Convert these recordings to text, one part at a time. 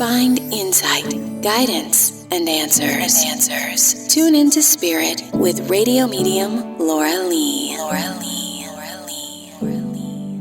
Find insight, guidance, and answers. Tune into Spirit with radio medium Laura Lee.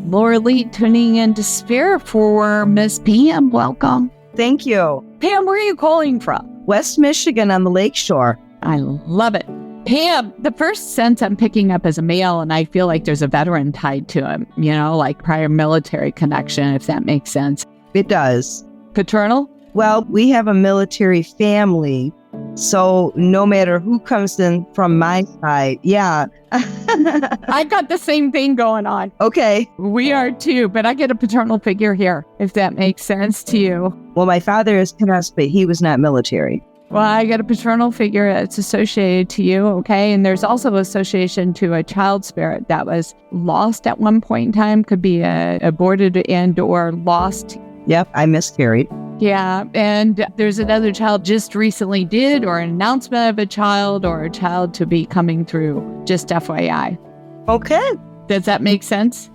Laura Lee tuning into Spirit for Miss Pam. Welcome. Thank you. Pam, where are you calling from? West Michigan on the Lake Shore. I love it. Pam, the first sense I'm picking up as a male, and I feel like there's a veteran tied to him, like prior military connection, if that makes sense. It does. Paternal? Well, we have a military family, so no matter who comes in from my side, yeah. I got the same thing going on. Okay. We are too, but I get a paternal figure here, if that makes sense to you. Well, my father is Canucks, but he was not military. Well, I get a paternal figure that's associated to you, okay? And there's also association to a child spirit that was lost at one point in time, could be aborted and or lost. Yep, I miscarried. Yeah, and there's another child just recently did, or an announcement of a child, or a child to be coming through, just FYI. Okay. Does that make sense?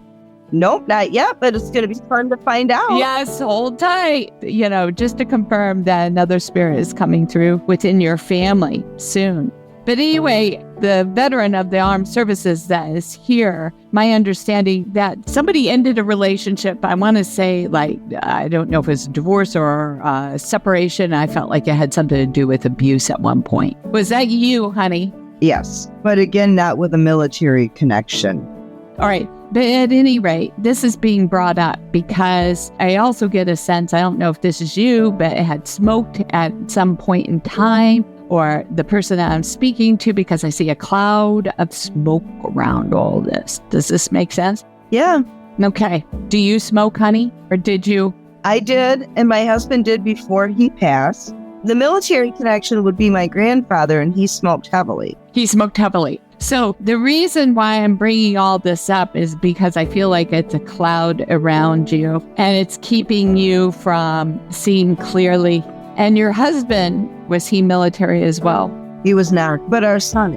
Nope, not yet, but it's going to be fun to find out. Yes, hold tight. Just to confirm that another spirit is coming through within your family soon. But anyway, the veteran of the armed services that is here, my understanding that somebody ended a relationship, I want to say, I don't know if it was a divorce or a separation. I felt like it had something to do with abuse at one point. Was that you, honey? Yes, but again, not with a military connection. All right. But at any rate, this is being brought up because I also get a sense, I don't know if this is you, but it had smoked at some point in time, or the person that I'm speaking to, because I see a cloud of smoke around all this. Does this make sense? Yeah. Okay. Do you smoke, honey? Or did you? I did, and my husband did before he passed. The military connection would be my grandfather, and he smoked heavily. He smoked heavily. So the reason why I'm bringing all this up is because I feel like it's a cloud around you, and it's keeping you from seeing clearly. And your husband, was he military as well? He was not, but our son.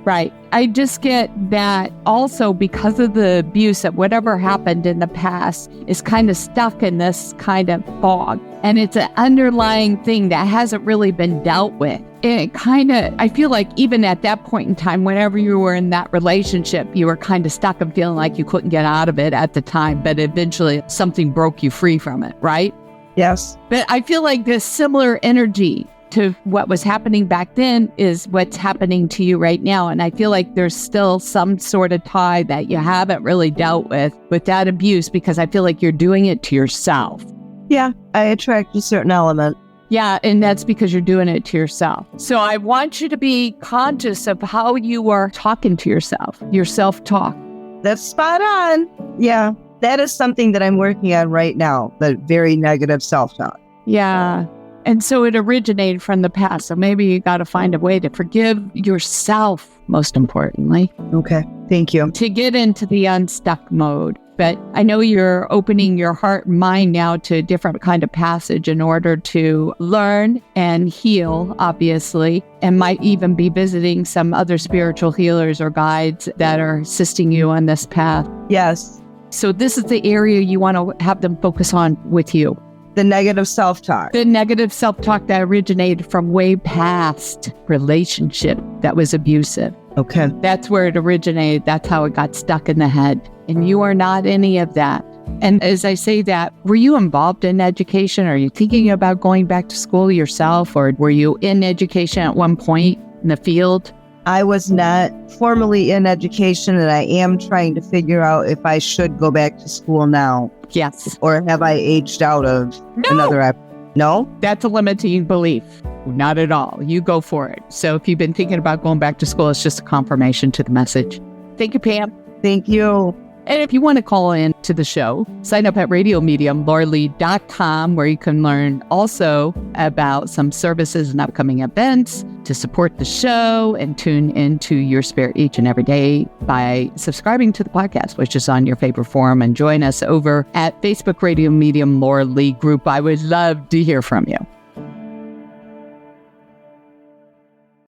Right. I just get that also because of the abuse that whatever happened in the past is kind of stuck in this kind of fog. And it's an underlying thing that hasn't really been dealt with. And it kind of, I feel like even at that point in time, whenever you were in that relationship, you were kind of stuck and feeling like you couldn't get out of it at the time, but eventually something broke you free from it, right? Yes. But I feel like this similar energy to what was happening back then is what's happening to you right now. And I feel like there's still some sort of tie that you haven't really dealt with that abuse, because I feel like you're doing it to yourself. Yeah, I attract a certain element. Yeah, and that's because you're doing it to yourself. So I want you to be conscious of how you are talking to yourself, your self-talk. That's spot on. Yeah, that is something that I'm working on right now, the very negative self-talk. Yeah. And so it originated from the past. So maybe you got to find a way to forgive yourself, most importantly. Okay. Thank you. To get into the unstuck mode. But I know you're opening your heart and mind now to a different kind of passage in order to learn and heal, obviously, and might even be visiting some other spiritual healers or guides that are assisting you on this path. Yes. So this is the area you want to have them focus on with you. The negative self-talk. The negative self-talk that originated from way past relationship that was abusive. Okay. That's where it originated. That's how it got stuck in the head. And you are not any of that. And as I say that, were you involved in education? Are you thinking about going back to school yourself? Or were you in education at one point in the field? I was not formally in education, and I am trying to figure out if I should go back to school now. Yes. Or have I aged out of another? No? That's a limiting belief. Not at all. You go for it. So if you've been thinking about going back to school, it's just a confirmation to the message. Thank you, Pam. Thank you. And if you want to call in to the show, sign up at radiomediumlauralee.com, where you can learn also about some services and upcoming events to support the show and tune into your spirit each and every day by subscribing to the podcast, which is on your favorite forum, and join us over at Facebook Radio Medium Laura Lee group. I would love to hear from you.